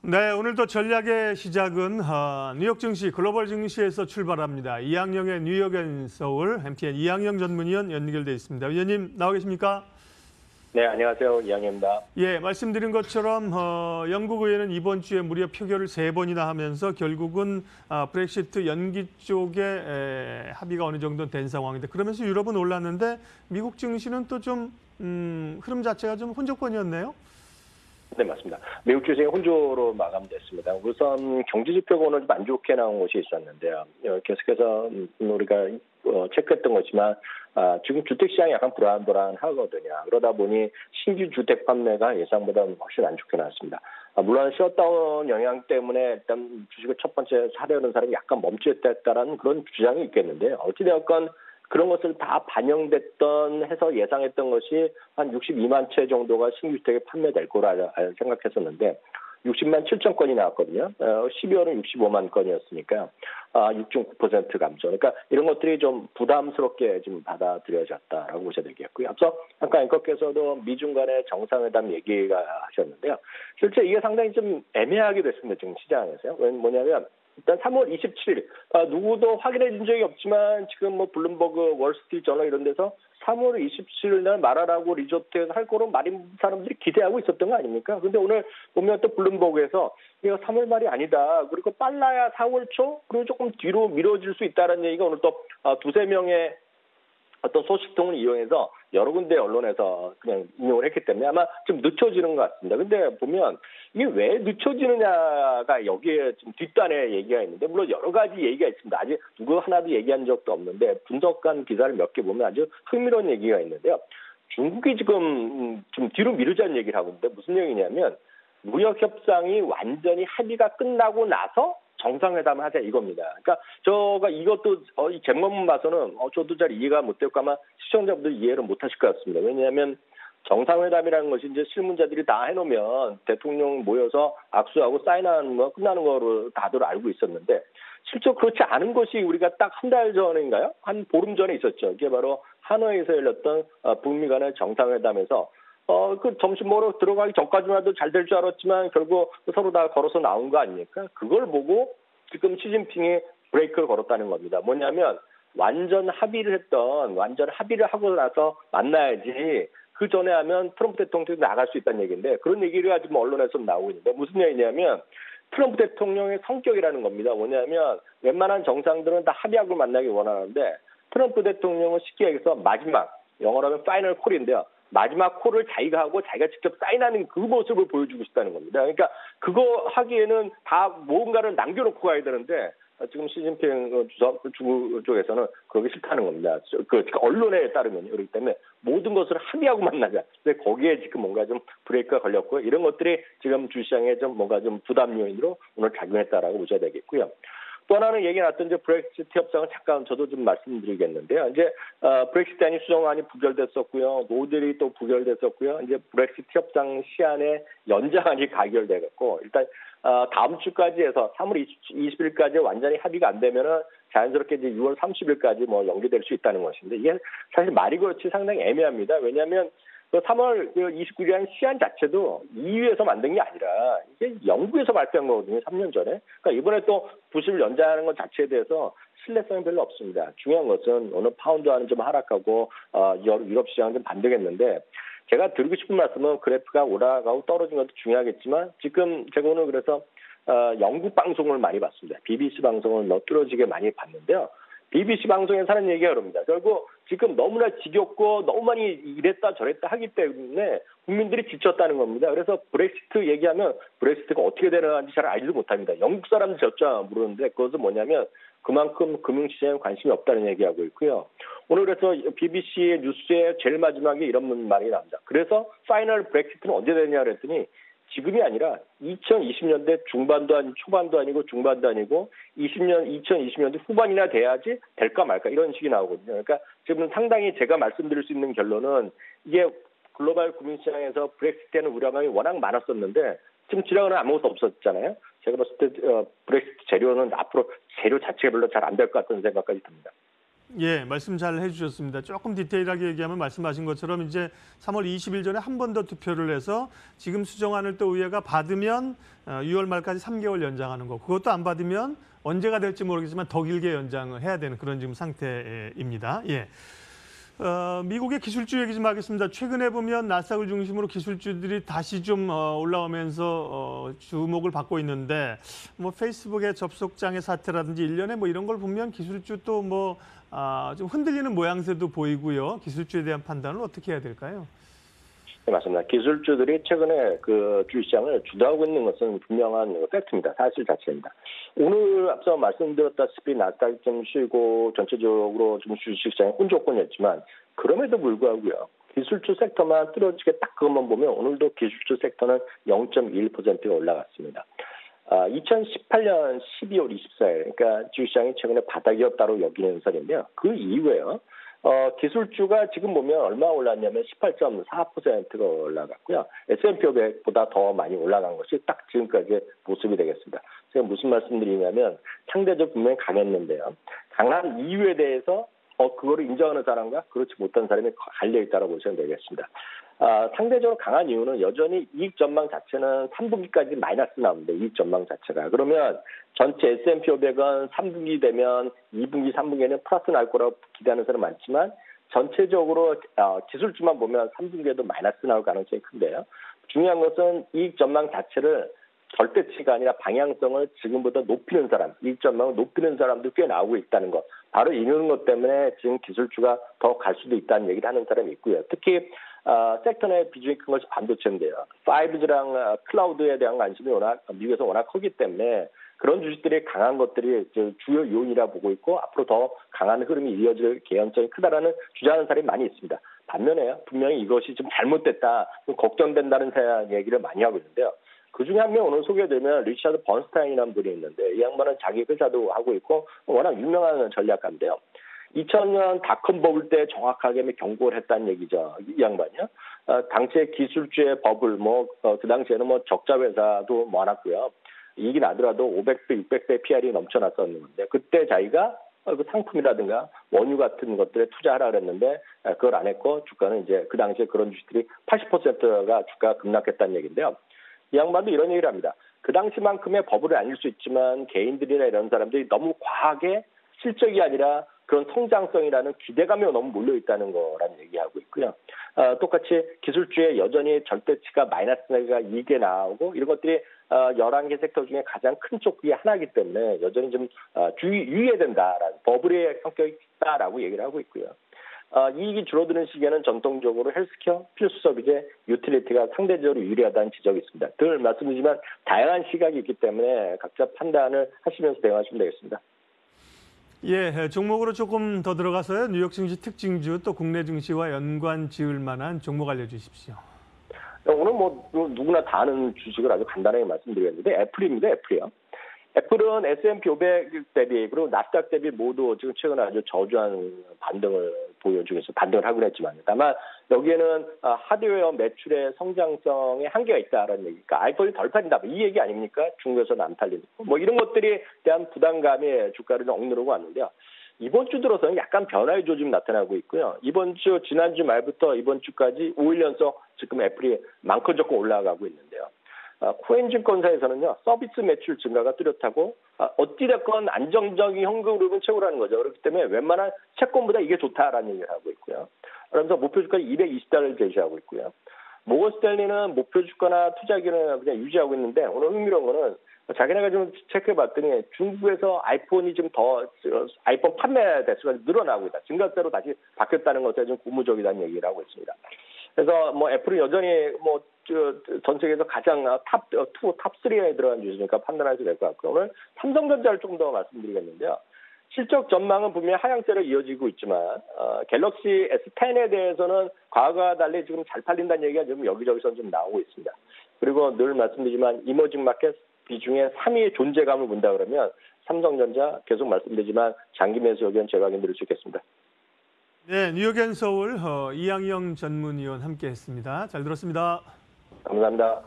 네, 오늘도 전략의 시작은 뉴욕 증시, 글로벌 증시에서 출발합니다. 이항영의 뉴욕 앤 서울, MTN 이항영 전문위원 연결돼 있습니다. 위원님 나와 계십니까? 네, 안녕하세요. 이항영입니다. 예, 말씀드린 것처럼 영국 의회는 이번 주에 무려 표결을 3번이나 하면서 결국은 브렉시트 연기 쪽에 합의가 어느 정도 된 상황인데, 그러면서 유럽은 올랐는데 미국 증시는 또 좀 흐름 자체가 좀 혼조권이었네요. 네, 맞습니다. 미국 주식이 혼조로 마감됐습니다. 우선 경제지표가 오늘 좀 안 좋게 나온 것이 있었는데요. 계속해서 우리가 체크했던 거지만 지금 주택시장이 약간 불안하거든요. 그러다 보니 신규 주택 판매가 예상보다 훨씬 안 좋게 나왔습니다. 물론 셧다운 영향 때문에 일단 주식을 첫 번째 사려는 사람이 약간 멈추었다는 그런 주장이 있겠는데요. 어찌되었건 그런 것을 다 반영됐던 해서 예상했던 것이 한 62만 채 정도가 신규 주택이 판매될 거라 생각했었는데 60만 7천 건이 나왔거든요. 12월은 65만 건이었으니까 6.9% 감소. 그러니까 이런 것들이 좀 부담스럽게 지금 받아들여졌다라고 보셔야 되겠고요. 앞서 아까 앵커께서도 미중 간의 정상회담 얘기가 하셨는데요. 실제 이게 상당히 좀 애매하게 됐습니다. 지금 시장에서요. 뭐냐면 일단 3월 27일 누구도 확인해 준 적이 없지만 지금 뭐 블룸버그, 월스트리트 저널 이런 데서 3월 27일 날 말하라고 리조트에서 할 거로 많은 사람들이 기대하고 있었던 거 아닙니까? 근데 오늘 보면 또 블룸버그에서 이거 3월 말이 아니다. 그리고 빨라야 4월 초 그리고 조금 뒤로 미뤄질 수 있다는 얘기가 오늘 또 두세 명의 어떤 소식통을 이용해서 여러 군데 언론에서 그냥 인용을 했기 때문에 아마 좀 늦춰지는 것 같습니다. 근데 보면 이게 왜 늦춰지느냐가 여기에 좀 뒷단에 얘기가 있는데 물론 여러 가지 얘기가 있습니다. 아직 누구 하나도 얘기한 적도 없는데 분석한 기사를 몇 개 보면 아주 흥미로운 얘기가 있는데요. 중국이 지금 좀 뒤로 미루자는 얘기를 하고 있는데 무슨 얘기냐면 무역 협상이 완전히 합의가 끝나고 나서 정상회담을 하자 이겁니다. 그러니까 제가 이것도 이 제목만 봐서는 저도 잘 이해가 못 되고 아마 시청자분들 이해를 못 하실 것 같습니다. 왜냐하면 정상회담이라는 것이 이제 실문자들이 다 해놓으면 대통령 모여서 악수하고 사인하는 거 끝나는 거로 다들 알고 있었는데 실제 그렇지 않은 것이 우리가 딱 한 달 전인가요? 한 보름 전에 있었죠. 이게 바로 하노이에서 열렸던 북미 간의 정상회담에서 그 점심 먹으러 들어가기 전까지만 해도 잘 될 줄 알았지만 결국 서로 다 걸어서 나온 거 아닙니까? 그걸 보고 지금 시진핑이 브레이크를 걸었다는 겁니다. 뭐냐면 완전 합의를 하고 나서 만나야지 그 전에 하면 트럼프 대통령이 나갈 수 있다는 얘기인데 그런 얘기가 지금 언론에서 나오고 있는데 무슨 얘기냐면 트럼프 대통령의 성격이라는 겁니다. 뭐냐면 웬만한 정상들은 다 합의하고 만나기 원하는데 트럼프 대통령은 쉽게 얘기해서 마지막 영어로 하면 파이널 콜인데요. 마지막 콜을 자기가 하고 자기가 직접 사인하는 그 모습을 보여주고 싶다는 겁니다. 그러니까 그거 하기에는 다 뭔가를 남겨놓고 가야 되는데 지금 시진핑 중국 쪽에서는 그러기 싫다는 겁니다. 그 언론에 따르면 그렇기 때문에 모든 것을 합의하고 만나자. 근데 거기에 지금 뭔가 좀 브레이크가 걸렸고 이런 것들이 지금 주시장에 좀 뭔가 좀 부담 요인으로 오늘 작용했다라고 보셔야 되겠고요. 또 하나는 얘기 나왔던 이제 브렉시트 협상을 잠깐 저도 좀 말씀드리겠는데요. 이제 브렉시트 수정안이 부결됐었고요. 노딜이 또 부결됐었고요. 이제 브렉시트 협상 시한의 연장안이 가결되었고 일단 다음 주까지 해서 3월 20일까지 완전히 합의가 안 되면은 자연스럽게 이제 6월 30일까지 뭐 연기될 수 있다는 것인데 이게 사실 말이 그렇지 상당히 애매합니다. 왜냐하면 그 3월 29일이라는 시한 자체도 EU에서 만든 게 아니라 이게 영국에서 발표한 거거든요. 3년 전에. 그러니까 이번에 또 부실을 연장하는 것 자체에 대해서 신뢰성이 별로 없습니다. 중요한 것은 오늘 파운드와는 좀 하락하고 유럽 시장은 좀 반등했는데 제가 드리고 싶은 말씀은 그래프가 올라가고 떨어진 것도 중요하겠지만 지금 제가 오늘 그래서 영국 방송을 많이 봤습니다. BBC 방송을 너뚫어지게 많이 봤는데요. BBC 방송에서 하는 얘기가 그럽니다. 결국 지금 너무나 지겹고 너무 많이 이랬다 저랬다 하기 때문에 국민들이 지쳤다는 겁니다. 그래서 브렉시트 얘기하면 브렉시트가 어떻게 되는지 잘 알지도 못합니다. 영국 사람들 졌자 모르는데 그것은 뭐냐면 그만큼 금융시장에 관심이 없다는 얘기하고 있고요. 오늘 그래서 BBC 뉴스의 제일 마지막에 이런 말이 나옵니다. 그래서 파이널 브렉시트는 언제 되냐 그랬더니 지금이 아니라 2020년대 중반도 아니고 초반도 아니고 중반도 아니고 2020년대 후반이나 돼야지 될까 말까 이런 식이 나오거든요. 그러니까 지금 상당히 제가 말씀드릴 수 있는 결론은 이게 글로벌 금융시장에서 브렉시트에는 우려감이 워낙 많았었는데 지금 지나가는 아무것도 없었잖아요. 제가 봤을 때 브렉시트 재료는 앞으로 재료 자체가 별로 잘 안 될 것 같다는 생각까지 듭니다. 예, 말씀 잘 해주셨습니다. 조금 디테일하게 얘기하면 말씀하신 것처럼 이제 3월 20일 전에 한 번 더 투표를 해서 지금 수정안을 또 의회가 받으면 6월 말까지 3개월 연장하는 거. 그것도 안 받으면 언제가 될지 모르겠지만 더 길게 연장을 해야 되는 그런 지금 상태입니다. 예. 미국의 기술주 얘기 좀 하겠습니다. 최근에 보면 나스닥을 중심으로 기술주들이 다시 좀 올라오면서 주목을 받고 있는데 뭐 페이스북의 접속장애 사태라든지 일련의 뭐 이런 걸 보면 기술주 또 뭐 좀 흔들리는 모양새도 보이고요. 기술주에 대한 판단을 어떻게 해야 될까요? 네, 맞습니다. 기술주들이 최근에 그 주식시장을 주도하고 있는 것은 분명한 팩트입니다. 사실 자체입니다. 오늘 앞서 말씀드렸다시피 나스닥이 좀 쉬고 전체적으로 좀 주식시장이 혼조권이었지만 그럼에도 불구하고요. 기술주 섹터만 뚫어지게 딱 그것만 보면 오늘도 기술주 섹터는 0.1%가 올라갔습니다. 2018년 12월 24일, 그러니까 주식시장이 최근에 바닥이었다고 여기는 설인데요. 그 이후에요. 기술주가 지금 보면 얼마 올랐냐면 18.4%가 올라갔고요. S&P 500보다 더 많이 올라간 것이 딱 지금까지 모습이 되겠습니다. 제가 무슨 말씀드리냐면 상대적으로 분명히 강했는데요. 강한 이유에 대해서 그거를 인정하는 사람과 그렇지 못한 사람이 갈려있다고 보시면 되겠습니다. 상대적으로 강한 이유는 여전히 이익 전망 자체는 3분기까지 마이너스 나오는데 이익 전망 자체가. 그러면 전체 S&P 500은 3분기 되면 2분기, 3분기에는 플러스 날 거라고 기대하는 사람 많지만 전체적으로 기술주만 보면 3분기에도 마이너스 나올 가능성이 큰데요. 중요한 것은 이익 전망 자체를 절대치가 아니라 방향성을 지금보다 높이는 사람, 이익 전망을 높이는 사람도 꽤 나오고 있다는 것. 바로 이런 것 때문에 지금 기술주가 더 갈 수도 있다는 얘기를 하는 사람이 있고요. 특히 섹터 내 비중이 큰 것이 반도체인데요. 5G랑 클라우드에 대한 관심이 미국에서 워낙 크기 때문에 그런 주식들이 강한 것들이 주요 요인이라 보고 있고 앞으로 더 강한 흐름이 이어질 개연성이 크다라는 주장하는 사람이 많이 있습니다. 반면에 분명히 이것이 좀 잘못됐다, 좀 걱정된다는 얘기를 많이 하고 있는데요. 그중에 한 명 오늘 소개되면 리차드 번스타인이라는 분이 있는데 이 양반은 자기 회사도 하고 있고 워낙 유명한 전략가인데요. 2000년 닷컴 버블 때 정확하게 경고를 했다는 얘기죠. 이 양반이요. 당시에 기술주의 버블, 그 당시에는 적자 회사도 많았고요. 이익이 나더라도 500배, 600배 PR이 넘쳐났었는데 그때 자기가 그 상품이라든가 원유 같은 것들에 투자하라 그랬는데 그걸 안 했고 주가는 이제 그 당시에 그런 주식들이 80%가 주가가 급락했다는 얘기인데요. 이 양반도 이런 얘기를 합니다. 그 당시만큼의 버블은 아닐 수 있지만 개인들이나 이런 사람들이 너무 과하게 실적이 아니라 그런 성장성이라는 기대감에 너무 몰려있다는 거라는 얘기하고 있고요. 똑같이 기술주에 여전히 절대치가 마이너스가 이익에 나오고 이런 것들이 11개 섹터 중에 가장 큰 쪽 중에 하나이기 때문에 여전히 좀 유의해야 된다라는 버블의 성격이 있다라고 얘기를 하고 있고요. 이익이 줄어드는 시기에는 전통적으로 헬스케어, 필수 서비스, 유틸리티가 상대적으로 유리하다는 지적이 있습니다. 늘 말씀드리지만 다양한 시각이 있기 때문에 각자 판단을 하시면서 대응하시면 되겠습니다. 예, 종목으로 조금 더 들어가서요. 뉴욕 증시 특징주 또 국내 증시와 연관 지을 만한 종목 알려주십시오. 오늘 누구나 다 아는 주식을 아주 간단하게 말씀드리겠는데 애플입니다. 애플이요. 애플은 S&P 500 대비 그리고 나스닥 대비 모두 지금 최근에 아주 저조한 반등을 보여주고 있어요. 반등을 하긴 했지만 다만 여기에는 하드웨어 매출의 성장성에 한계가 있다라는 얘기니까 아이폰이 덜 팔린다 이 얘기 아닙니까? 중국에서는 안 팔리는 이런 것들에 대한 부담감이 주가를 억누르고 왔는데요. 이번 주 들어서는 약간 변화의 조짐이 나타나고 있고요. 지난주 말부터 이번 주까지 5일 연속 지금 애플이 많고 적고 올라가고 있는데요. 코엔증권사에서는요, 서비스 매출 증가가 뚜렷하고, 어찌됐건 안정적인 현금 흐름은 최고라는 거죠. 그렇기 때문에 웬만한 채권보다 이게 좋다라는 얘기를 하고 있고요. 그러면서 목표 주가 220달러를 제시하고 있고요. 모건 스탠리는 목표 주가나 투자 기회는 그냥 유지하고 있는데, 오늘 흥미로운 거는 자기네가 좀 체크해 봤더니 중국에서 아이폰이 좀 아이폰 판매 대수가 늘어나고 있다. 증가세로 다시 바뀌었다는 것에 좀 고무적이라는 얘기를 하고 있습니다. 그래서 애플은 여전히 전 세계에서 가장 탑2, 탑3에 들어간 주식이니까 판단하셔도 될 것 같고요. 오늘 삼성전자를 조금 더 말씀드리겠는데요. 실적 전망은 분명히 하향세로 이어지고 있지만 갤럭시 S10에 대해서는 과거와 달리 지금 잘 팔린다는 얘기가 지금 여기저기서 좀 나오고 있습니다. 그리고 늘 말씀드리지만 이머징 마켓 비중에 3위의 존재감을 본다 그러면 삼성전자 계속 말씀드리지만 장기 매수 의견 제가 드릴 수 있겠습니다. 네, 뉴욕앤서울 이양영 전문위원 함께했습니다. 잘 들었습니다. 감사합니다.